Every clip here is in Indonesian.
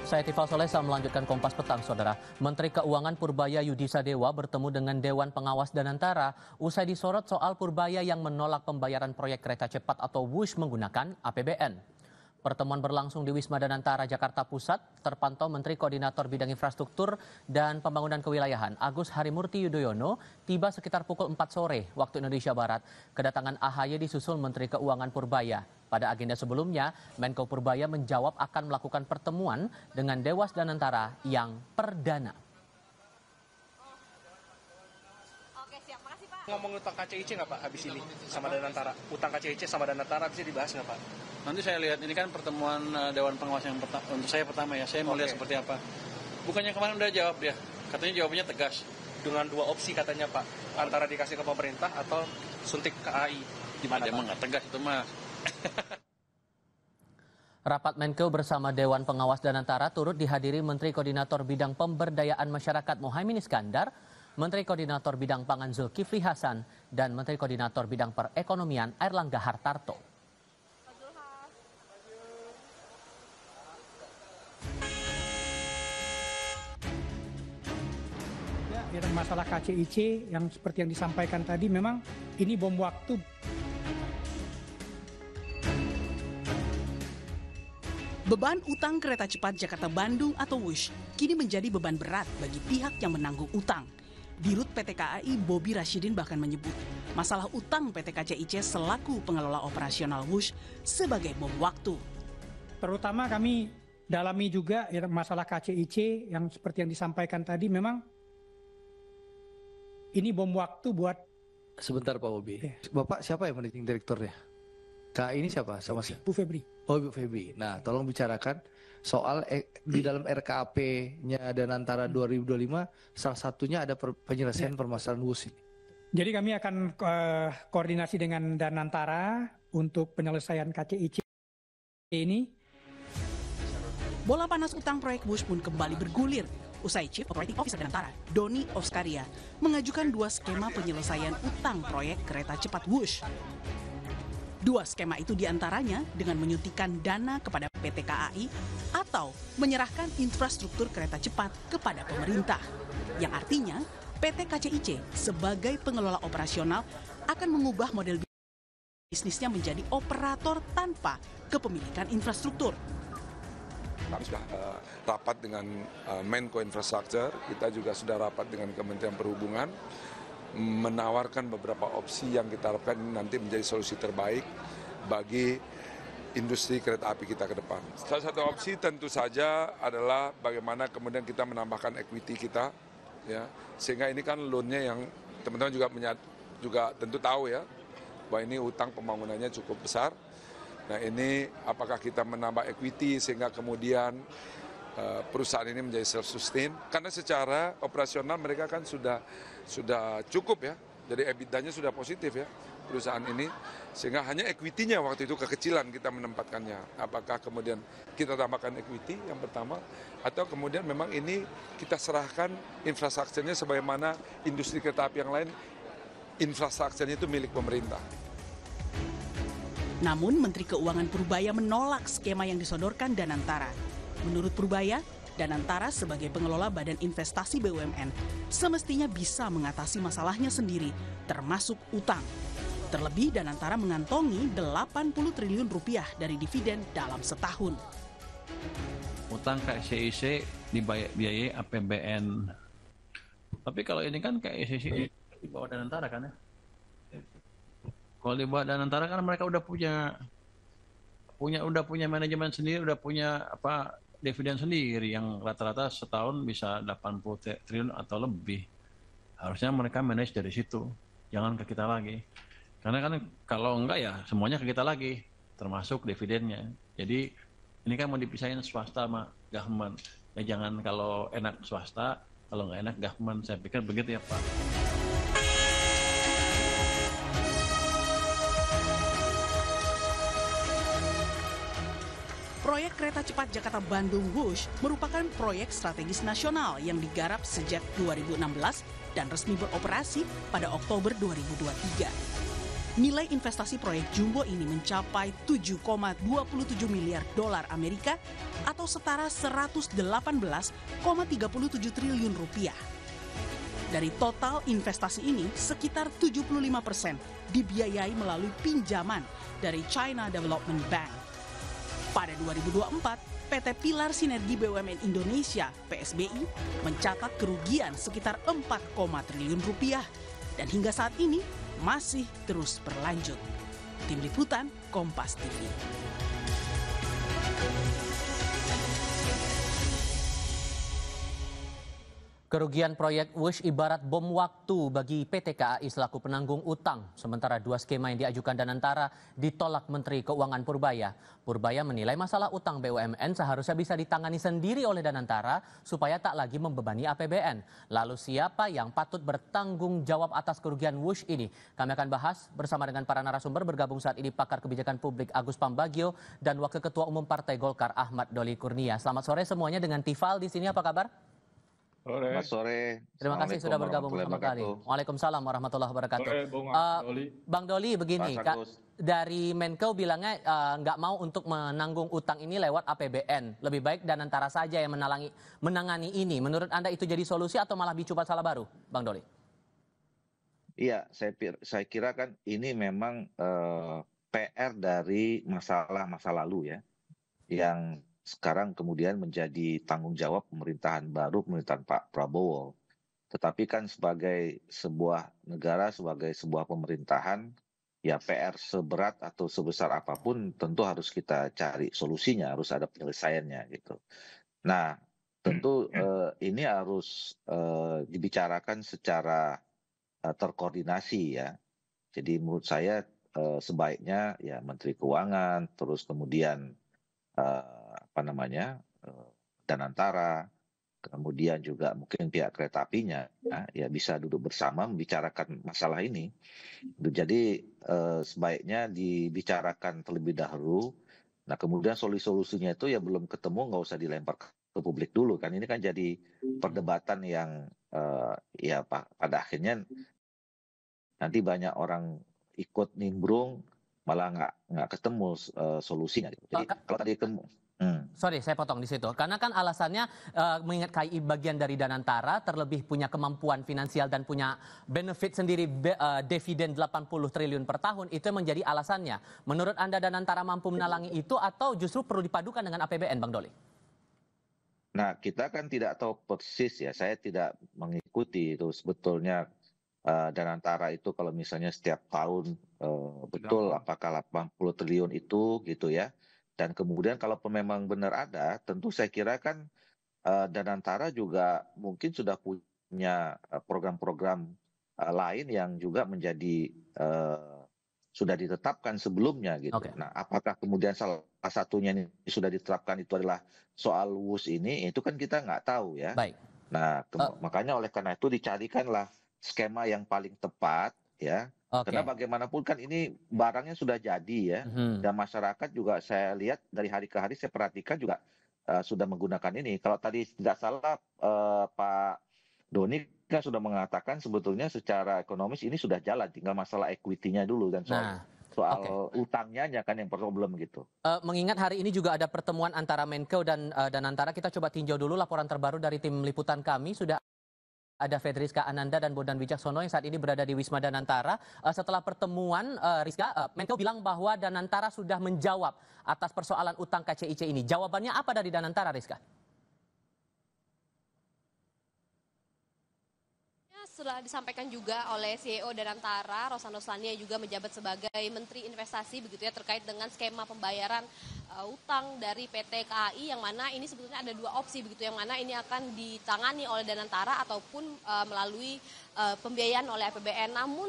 Saya Tifal Solesa melanjutkan Kompas Petang, Saudara. Menteri Keuangan Purbaya Yudhisa Dewa bertemu dengan Dewan Pengawas Danantara usai disorot soal Purbaya yang menolak pembayaran proyek kereta cepat atau WUSH menggunakan APBN. Pertemuan berlangsung di Wisma Danantara, Jakarta Pusat. Terpantau Menteri Koordinator Bidang Infrastruktur dan Pembangunan Kewilayahan Agus Harimurti Yudhoyono tiba sekitar pukul 4 sore waktu Indonesia Barat. Kedatangan AHY disusul Menteri Keuangan Purbaya. Pada agenda sebelumnya, Menko Purbaya menjawab akan melakukan pertemuan dengan Dewas Danantara yang perdana. Oke, siap. Makasih, Pak. Ngomong utang KCIC nggak Pak habis ini sama Danantara? Utang KCIC sama Danantara bisa dibahas nggak Pak? Nanti saya lihat, ini kan pertemuan Dewan Pengawas yang untuk saya pertama ya, saya mau lihat seperti apa. Bukannya kemarin udah jawab dia, katanya jawabannya tegas. Dengan dua opsi katanya Pak, antara dikasih ke pemerintah atau suntik ke AI. Gimana Dia Pak? emang nggak tegas itu Mas. Rapat Menko bersama Dewan Pengawas Danantara turut dihadiri Menteri Koordinator Bidang Pemberdayaan Masyarakat Muhaimin Iskandar, Menteri Koordinator Bidang Pangan Zulkifli Hasan, dan Menteri Koordinator Bidang Perekonomian Airlangga Hartarto. Ya, masalah KCIC yang seperti yang disampaikan tadi memang ini bom waktu. Beban utang kereta cepat Jakarta-Bandung atau WUSH kini menjadi beban berat bagi pihak yang menanggung utang. Dirut PT KAI Bobi Rashidin bahkan menyebut masalah utang PT KCIC selaku pengelola operasional WUSH sebagai bom waktu. Terutama kami dalami juga ya, masalah KCIC yang seperti yang disampaikan tadi memang ini bom waktu buat. Sebentar Pak Bobi, Bapak siapa yang managing direkturnya? KAI ini siapa? Sama siapa? Bu Febri. Oh, Bu Febri. Nah, tolong bicarakan soal di dalam RKAP-nya Danantara 2025, salah satunya ada penyelesaian permasalahan WUSH ini. Jadi kami akan koordinasi dengan Danantara untuk penyelesaian KCIC ini. Bola panas utang proyek WUSH pun kembali bergulir usai Chief Operating Officer Danantara, Doni Oskaria, mengajukan dua skema penyelesaian utang proyek kereta cepat WUSH. Dua skema itu diantaranya dengan menyuntikkan dana kepada PT KAI atau menyerahkan infrastruktur kereta cepat kepada pemerintah. Yang artinya PT KCIC sebagai pengelola operasional akan mengubah model bisnisnya menjadi operator tanpa kepemilikan infrastruktur. Kami sudah rapat dengan Menko Infrastructure, kita juga sudah rapat dengan Kementerian Perhubungan, menawarkan beberapa opsi yang kita harapkan nanti menjadi solusi terbaik bagi industri kereta api kita ke depan. Salah satu opsi tentu saja adalah bagaimana kemudian kita menambahkan equity kita, ya, sehingga ini kan loan-nya yang teman-teman juga tentu tahu ya, bahwa ini utang pembangunannya cukup besar. Nah ini apakah kita menambah equity sehingga kemudian perusahaan ini menjadi self-sustain? Karena secara operasional mereka kan sudah cukup ya, jadi EBITDA-nya sudah positif ya perusahaan ini. Sehingga hanya equity-nya waktu itu kekecilan kita menempatkannya. Apakah kemudian kita tambahkan equity yang pertama, atau kemudian memang ini kita serahkan infrastrukturnya sebagaimana industri kereta api yang lain, infrastrukturnya itu milik pemerintah. Namun Menteri Keuangan Purbaya menolak skema yang disodorkan Danantara. Menurut Purbaya, Danantara sebagai pengelola badan investasi BUMN semestinya bisa mengatasi masalahnya sendiri, termasuk utang. Terlebih Danantara mengantongi 80 triliun rupiah dari dividen dalam setahun. Utang KCIC dibiayai APBN. Tapi kalau ini kan KCIC di bawah Danantara kan ya? Kalau di bawah Danantara kan mereka udah punya manajemen sendiri, udah punya dividen sendiri yang rata-rata setahun bisa 80 triliun atau lebih. Harusnya mereka manage dari situ, jangan ke kita lagi. Karena kan kalau enggak ya semuanya ke kita lagi, termasuk dividennya. Jadi ini kan mau dipisahin swasta sama government. Ya jangan kalau enak swasta, kalau nggak enak government. Saya pikir begitu ya Pak. Proyek kereta cepat Jakarta-Bandung WUSH merupakan proyek strategis nasional yang digarap sejak 2016 dan resmi beroperasi pada Oktober 2023. Nilai investasi proyek jumbo ini mencapai 7,27 miliar dolar Amerika atau setara 118,37 triliun rupiah. Dari total investasi ini, sekitar 75% dibiayai melalui pinjaman dari China Development Bank. Pada 2024, PT Pilar Sinergi BUMN Indonesia (PSBI) mencatat kerugian sekitar 4, triliun rupiah dan hingga saat ini masih terus berlanjut. Tim Liputan Kompas TV. Kerugian proyek WUSH ibarat bom waktu bagi PT KAI selaku penanggung utang. Sementara 2 skema yang diajukan Danantara ditolak Menteri Keuangan Purbaya. Purbaya menilai masalah utang BUMN seharusnya bisa ditangani sendiri oleh Danantara supaya tak lagi membebani APBN. Lalu siapa yang patut bertanggung jawab atas kerugian WUSH ini? Kami akan bahas bersama dengan para narasumber. Bergabung saat ini pakar kebijakan publik Agus Pambagio dan Wakil Ketua Umum Partai Golkar Ahmad Doli Kurnia. Selamat sore semuanya dengan Tifal di sini, apa kabar? Selamat sore. Terima kasih sudah bergabung bersama kami. Waalaikumsalam warahmatullahi wabarakatuh. Bang Doli, begini, dari Menko bilangnya nggak mau untuk menanggung utang ini lewat APBN. Lebih baik Danantara saja yang menangani ini. Menurut Anda itu jadi solusi atau malah bicu pasal baru, Bang Doli? Iya, saya kira kan ini memang PR dari masa lalu ya, yang sekarang kemudian menjadi tanggung jawab pemerintahan baru, pemerintahan Pak Prabowo. Tetapi kan sebagai sebuah negara, sebagai sebuah pemerintahan, ya PR seberat atau sebesar apapun tentu harus kita cari solusinya, harus ada penyelesaiannya gitu. Nah, tentu ini harus dibicarakan secara terkoordinasi ya. Jadi menurut saya sebaiknya ya Menteri Keuangan, terus kemudian Danantara, kemudian juga mungkin pihak kereta apinya ya bisa duduk bersama membicarakan masalah ini. Jadi sebaiknya dibicarakan terlebih dahulu. Nah kemudian solusinya itu ya belum ketemu, nggak usah dilempar ke publik dulu kan. Ini kan jadi perdebatan yang ya pada akhirnya nanti banyak orang ikut nimbrung malah nggak ketemu solusinya. Jadi kalau tadi Sorry, saya potong di situ. Karena kan alasannya mengingat KAI bagian dari Danantara, terlebih punya kemampuan finansial dan punya benefit sendiri dividen 80 triliun per tahun, itu yang menjadi alasannya. Menurut Anda Danantara mampu menalangi itu atau justru perlu dipadukan dengan APBN, Bang Doli? Nah, kita kan tidak tahu persis ya, saya tidak mengikuti itu sebetulnya Danantara itu kalau misalnya setiap tahun betul apakah 80 triliun itu gitu ya. Dan kemudian kalau memang benar ada, tentu saya kira kan Danantara juga mungkin sudah punya program-program lain yang juga menjadi sudah ditetapkan sebelumnya gitu. Okay. Nah, apakah kemudian salah satunya ini sudah ditetapkan itu adalah soal WUSH ini, itu kan kita nggak tahu ya. Baik. Nah, makanya oleh karena itu dicarikanlah skema yang paling tepat ya. Okay. Karena bagaimanapun kan ini barangnya sudah jadi ya, dan masyarakat juga saya lihat dari hari ke hari saya perhatikan juga sudah menggunakan ini. Kalau tadi tidak salah Pak Doni kan sudah mengatakan sebetulnya secara ekonomis ini sudah jalan, tinggal masalah equity-nya dulu dan soal utangnya kan yang problem gitu. Mengingat hari ini juga ada pertemuan antara Menko dan Danantara, kita coba tinjau dulu laporan terbaru dari tim liputan kami. Sudah ada Fedriska Ananda dan Bondan Wijaksono yang saat ini berada di Wisma Danantara. Setelah pertemuan, Rizka, Menko bilang bahwa Danantara sudah menjawab atas persoalan utang KCIC ini. Jawabannya apa dari Danantara, Rizka? Sudah disampaikan juga oleh CEO Danantara, Rosan Roslani yang juga menjabat sebagai Menteri Investasi begitu ya, terkait dengan skema pembayaran utang dari PT KAI, yang mana ini sebetulnya ada 2 opsi begitu, yang mana ini akan ditangani oleh Danantara ataupun melalui pembiayaan oleh APBN. Namun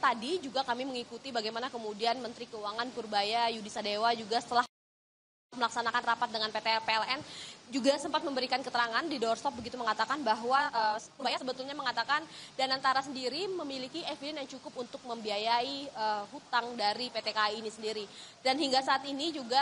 tadi juga kami mengikuti bagaimana kemudian Menteri Keuangan Purbaya Yudisa Dewa juga setelah melaksanakan rapat dengan PT PLN juga sempat memberikan keterangan di doorstop begitu mengatakan bahwa Purbaya sebetulnya mengatakan Danantara sendiri memiliki eviden yang cukup untuk membiayai hutang dari PT KAI ini sendiri. Dan hingga saat ini juga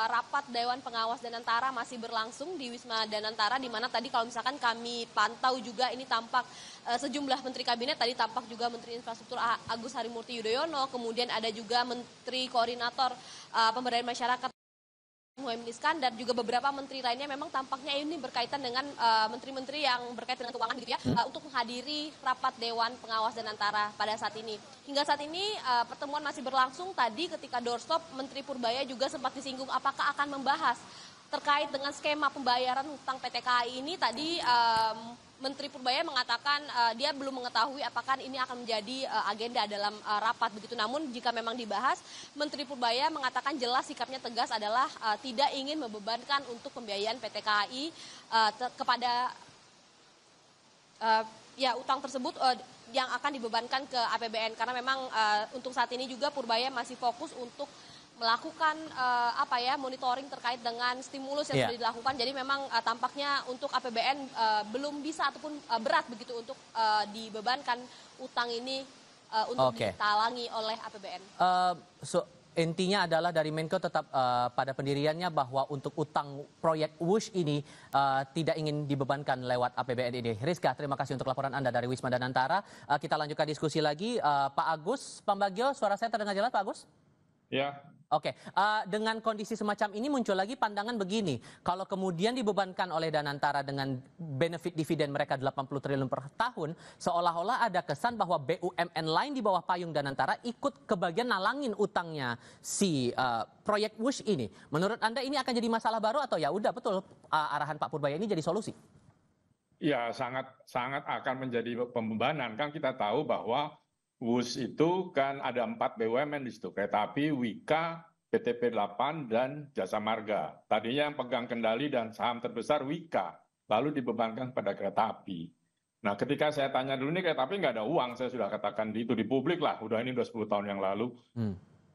rapat Dewan Pengawas Danantara masih berlangsung di Wisma Danantara, di mana tadi kalau misalkan kami pantau juga ini tampak sejumlah menteri kabinet, tadi tampak juga Menteri Infrastruktur Agus Harimurti Yudhoyono, kemudian ada juga Menteri Koordinator Pemberdayaan Masyarakat Muhaimin Iskandar, juga beberapa menteri lainnya. Memang tampaknya ini berkaitan dengan menteri-menteri yang berkaitan dengan keuangan gitu ya, untuk menghadiri rapat Dewan Pengawas Danantara pada saat ini. Hingga saat ini pertemuan masih berlangsung. Tadi ketika doorstop Menteri Purbaya juga sempat disinggung apakah akan membahas terkait dengan skema pembayaran hutang PT KAI ini. Tadi Menteri Purbaya mengatakan dia belum mengetahui apakah ini akan menjadi agenda dalam rapat begitu. Namun jika memang dibahas, Menteri Purbaya mengatakan jelas sikapnya tegas adalah tidak ingin membebankan untuk pembiayaan PT KAI kepada utang tersebut yang akan dibebankan ke APBN, karena memang untuk saat ini juga Purbaya masih fokus untuk melakukan monitoring terkait dengan stimulus yang sudah dilakukan. Jadi memang tampaknya untuk APBN belum bisa ataupun berat begitu untuk dibebankan utang ini untuk ditalangi oleh APBN. Intinya adalah dari Menko tetap pada pendiriannya bahwa untuk utang proyek WUSH ini tidak ingin dibebankan lewat APBN ini. Rizka, terima kasih untuk laporan Anda dari Wisma Danantara. Kita lanjutkan diskusi lagi. Pak Agus Pambagio, suara saya terdengar jelas Pak Agus? Ya. Oke, dengan kondisi semacam ini muncul lagi pandangan begini, kalau kemudian dibebankan oleh Danantara dengan benefit dividen mereka 80 triliun per tahun, seolah-olah ada kesan bahwa BUMN lain di bawah payung Danantara ikut kebagian nalangin utangnya si proyek WUSH ini. Menurut Anda ini akan jadi masalah baru atau ya udah betul arahan Pak Purbaya ini jadi solusi? Ya, sangat akan menjadi pembebanan. Kan kita tahu bahwa WUSH itu kan ada 4 BUMN di situ, Kereta Api, Wika, PT P8, dan Jasa Marga. Tadinya yang pegang kendali dan saham terbesar Wika, lalu dibebankan pada Kereta Api. Nah, ketika saya tanya dulu, ini Kereta Api nggak ada uang, saya sudah katakan itu di publik lah, udah 10 tahun yang lalu.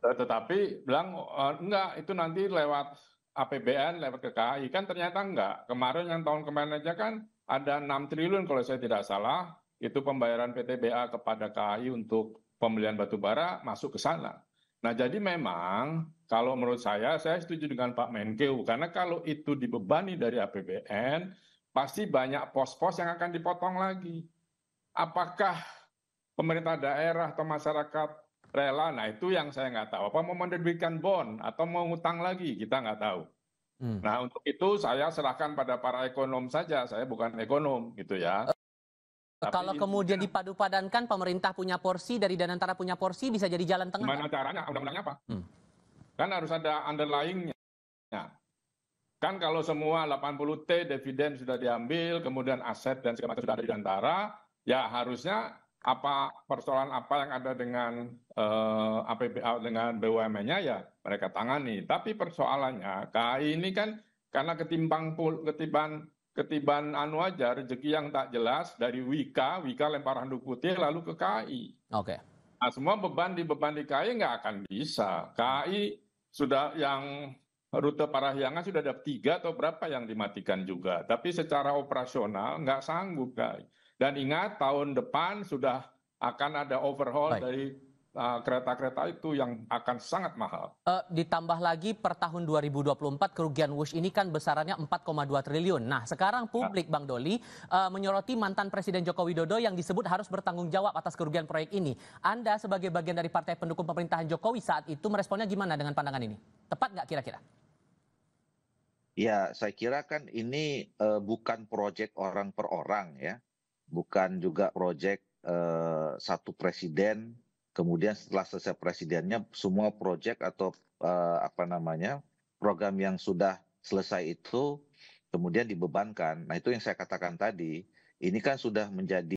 Tetapi bilang, enggak, itu nanti lewat APBN, lewat ke KAI. Kan ternyata enggak. Kemarin yang tahun kemarin aja kan ada 6 triliun kalau saya tidak salah, itu pembayaran PTBA kepada KAI untuk pembelian batubara masuk ke sana. Nah, jadi memang kalau menurut saya setuju dengan Pak Menkeu, karena kalau itu dibebani dari APBN, pasti banyak pos-pos yang akan dipotong lagi. Apakah pemerintah daerah atau masyarakat rela? Nah, itu yang saya nggak tahu. Apa mau menerbitkan bond atau mau ngutang lagi? Kita nggak tahu. Nah, untuk itu saya serahkan pada para ekonom saja. Saya bukan ekonom, gitu ya. Kalau kemudian dipadu-padankan, pemerintah punya porsi, dari Danantara punya porsi, bisa jadi jalan tengah. Gimana caranya? Undang-undangnya apa? Kan harus ada underlying-nya. Kan kalau semua 80T dividen sudah diambil, kemudian aset dan segala macam sudah ada di Danantara, ya harusnya persoalan apa yang ada dengan APBA dengan BUMN-nya ya mereka tangani. Tapi persoalannya KAI ini kan karena ketiban aja rezeki yang tak jelas dari Wika lempar handuk putih lalu ke KAI. Nah, semua beban di KAI nggak akan bisa. KAI sudah yang rute Parahyangan sudah ada 3 atau berapa yang dimatikan juga. Tapi secara operasional nggak sanggup KAI. Dan ingat tahun depan sudah akan ada overhaul dari kereta-kereta itu yang akan sangat mahal. Ditambah lagi per tahun 2024 kerugian WUSH ini kan besarannya 4,2 triliun. Nah, sekarang publik, Bang Doli, menyoroti mantan Presiden Joko Widodo yang disebut harus bertanggung jawab atas kerugian proyek ini. Anda sebagai bagian dari partai pendukung pemerintahan Jokowi saat itu meresponnya gimana dengan pandangan ini? Tepat nggak kira-kira? Ya, saya kira kan ini bukan proyek orang per orang ya. Bukan juga proyek satu presiden, kemudian setelah selesai presidennya semua proyek atau program yang sudah selesai itu kemudian dibebankan. Nah, itu yang saya katakan tadi, ini kan sudah menjadi